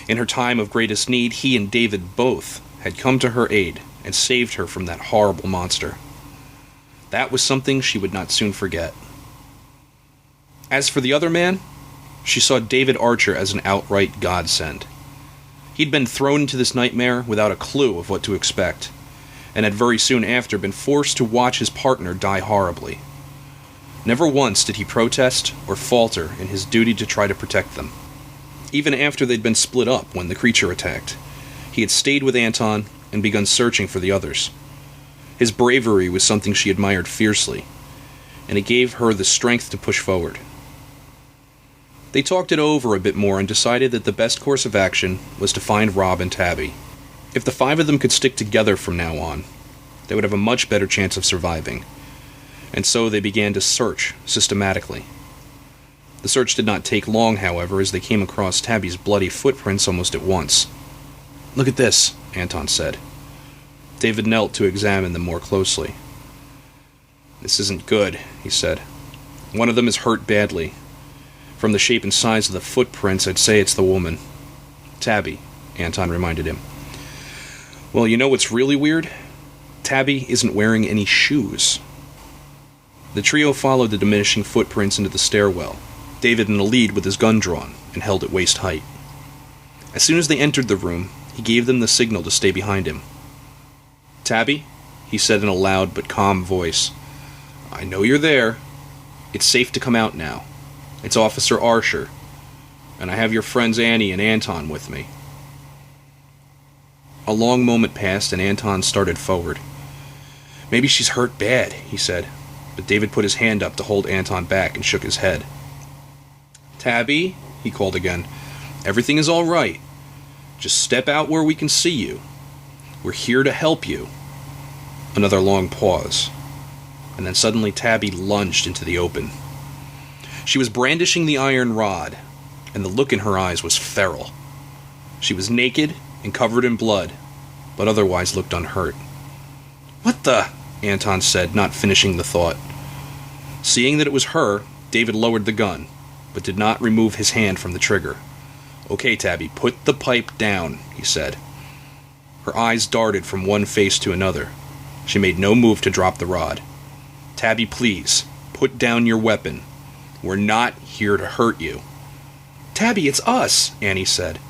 In her time of greatest need, he and David both had come to her aid and saved her from that horrible monster. That was something she would not soon forget. As for the other man, she saw David Archer as an outright godsend. He'd been thrown into this nightmare without a clue of what to expect, and had very soon after been forced to watch his partner die horribly. Never once did he protest or falter in his duty to try to protect them. Even after they'd been split up when the creature attacked, he had stayed with Anton and begun searching for the others. His bravery was something she admired fiercely, and it gave her the strength to push forward. They talked it over a bit more and decided that the best course of action was to find Rob and Tabby. If the 5 of them could stick together from now on, they would have a much better chance of surviving. And so they began to search systematically. The search did not take long, however, as they came across Tabby's bloody footprints almost at once. "Look at this," Anton said. David knelt to examine them more closely. "This isn't good," he said. "One of them is hurt badly. From the shape and size of the footprints, I'd say it's the woman." "Tabby," Anton reminded him. "Well, you know what's really weird? Tabby isn't wearing any shoes." The trio followed the diminishing footprints into the stairwell, David in the lead with his gun drawn and held at waist height. As soon as they entered the room, he gave them the signal to stay behind him. "Tabby," he said in a loud but calm voice, "I know you're there. It's safe to come out now. It's Officer Archer, and I have your friends Annie and Anton with me." A long moment passed, and Anton started forward. "Maybe she's hurt bad," he said, but David put his hand up to hold Anton back and shook his head. "Tabby," he called again, "everything is all right. Just step out where we can see you. We're here to help you." Another long pause, and then suddenly Tabby lunged into the open. She was brandishing the iron rod, and the look in her eyes was feral. She was naked and covered in blood, but otherwise looked unhurt. "What the?" Anton said, not finishing the thought. Seeing that it was her, David lowered the gun, but did not remove his hand from the trigger. "Okay, Tabby, put the pipe down," he said. Her eyes darted from one face to another. She made no move to drop the rod. "Tabby, please, put down your weapon. We're not here to hurt you." "Tabby, it's us," Annie said.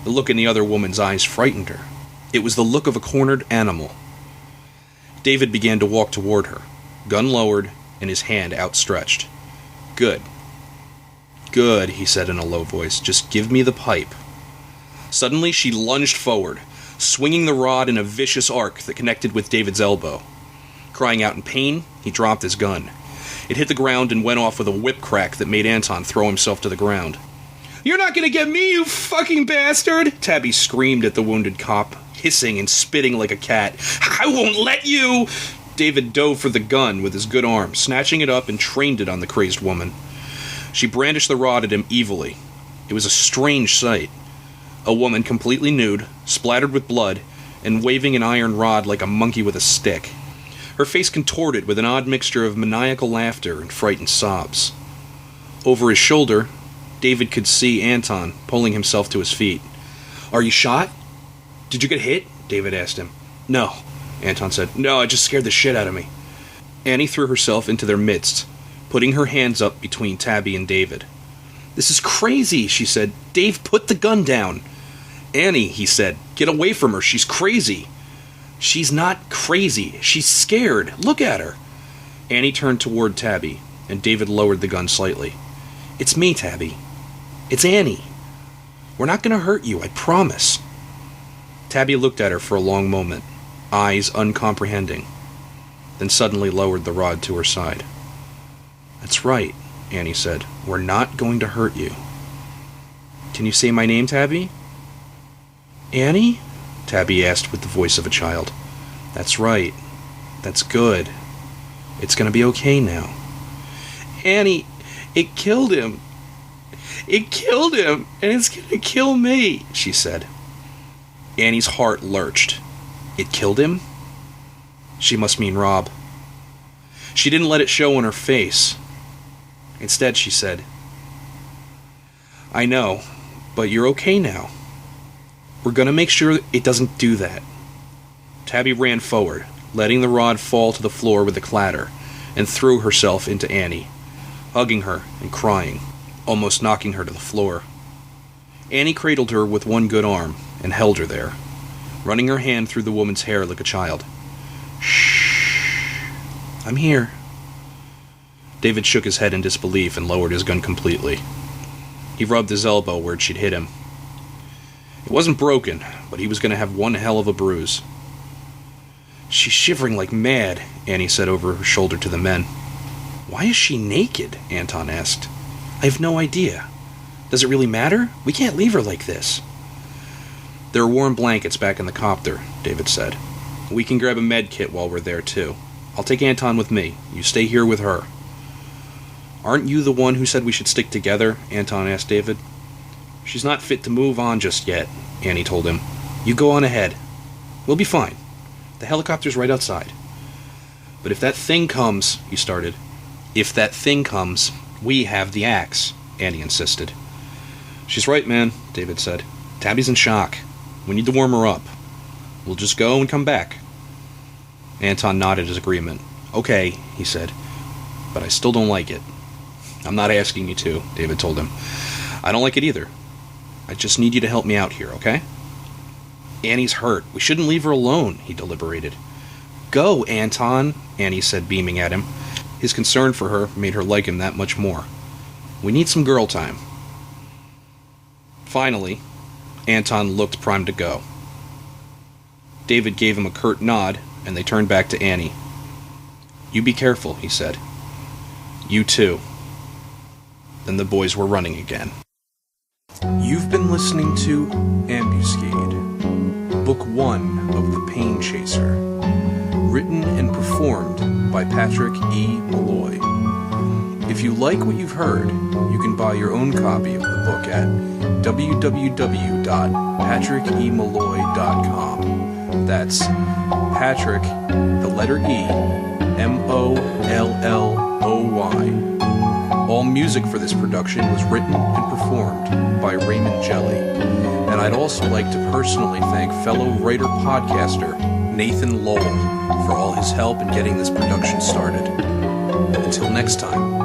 The look in the other woman's eyes frightened her. It was the look of a cornered animal. David began to walk toward her, gun lowered and his hand outstretched. "Good. Good," he said in a low voice. "Just give me the pipe." Suddenly she lunged forward, swinging the rod in a vicious arc that connected with David's elbow. Crying out in pain, he dropped his gun. It hit the ground and went off with a whip crack that made Anton throw himself to the ground. "You're not gonna get me, you fucking bastard!" Tabby screamed at the wounded cop, hissing and spitting like a cat. "I won't let you!" David dove for the gun with his good arm, snatching it up and trained it on the crazed woman. She brandished the rod at him evilly. It was a strange sight. A woman completely nude, splattered with blood, and waving an iron rod like a monkey with a stick. Her face contorted with an odd mixture of maniacal laughter and frightened sobs. Over his shoulder, David could see Anton pulling himself to his feet. "Are you shot? Did you get hit?" David asked him. "No," Anton said. "No, I just scared the shit out of me." Annie threw herself into their midst, putting her hands up between Tabby and David. "This is crazy," she said. "Dave, put the gun down." "Annie," he said, "get away from her. She's crazy." "She's not crazy. She's scared. Look at her." Annie turned toward Tabby, and David lowered the gun slightly. "It's me, Tabby. It's Annie. We're not going to hurt you, I promise." Tabby looked at her for a long moment, eyes uncomprehending, then suddenly lowered the rod to her side. "That's right," Annie said. "We're not going to hurt you." "Can you say my name, Tabby?" "Annie?" Tabby asked with the voice of a child. "That's right. That's good. It's going to be okay now." "Annie, it killed him. It killed him, and it's going to kill me," she said. Annie's heart lurched. It killed him? She must mean Rob. She didn't let it show on her face. Instead, she said, "I know, but you're okay now. We're going to make sure it doesn't do that. Tabby ran forward, letting the rod fall to the floor with a clatter, and threw herself into Annie, hugging her and crying, almost knocking her to the floor. Annie cradled her with one good arm and held her there, running her hand through the woman's hair like a child. "Shh. I'm here." David shook his head in disbelief and lowered his gun completely. He rubbed his elbow where she'd hit him. It wasn't broken, but he was going to have one hell of a bruise. "She's shivering like mad," Annie said over her shoulder to the men. "Why is she naked?" Anton asked. "I have no idea. Does it really matter? We can't leave her like this." "There are warm blankets back in the copter," David said. "We can grab a med kit while we're there, too. I'll take Anton with me. You stay here with her." "Aren't you the one who said we should stick together?" Anton asked David. "She's not fit to move on just yet," Annie told him. "You go on ahead. We'll be fine. The helicopter's right outside." "But if that thing comes," he started. "If that thing comes, we have the axe," Annie insisted. "She's right, man," David said. "Tabby's in shock. We need to warm her up. We'll just go and come back." Anton nodded his agreement. "Okay," he said, "but I still don't like it." "I'm not asking you to," David told him. "I don't like it either. I just need you to help me out here, okay?" "Annie's hurt. We shouldn't leave her alone," he deliberated. "Go, Anton," Annie said, beaming at him. His concern for her made her like him that much more. "We need some girl time." Finally, Anton looked primed to go. David gave him a curt nod, and they turned back to Annie. "You be careful," he said. "You too." Then the boys were running again. You've been listening to Ambuscade, Book 1 of The Pain Chaser, written and performed by Patrick E. Malloy. If you like what you've heard, you can buy your own copy of the book at www.patrickemalloy.com. That's Patrick, the letter E, Molloy. All music for this production was written and performed by Raymond Jelly. And I'd also like to personally thank fellow writer-podcaster Nathan Lowell for all his help in getting this production started. Until next time.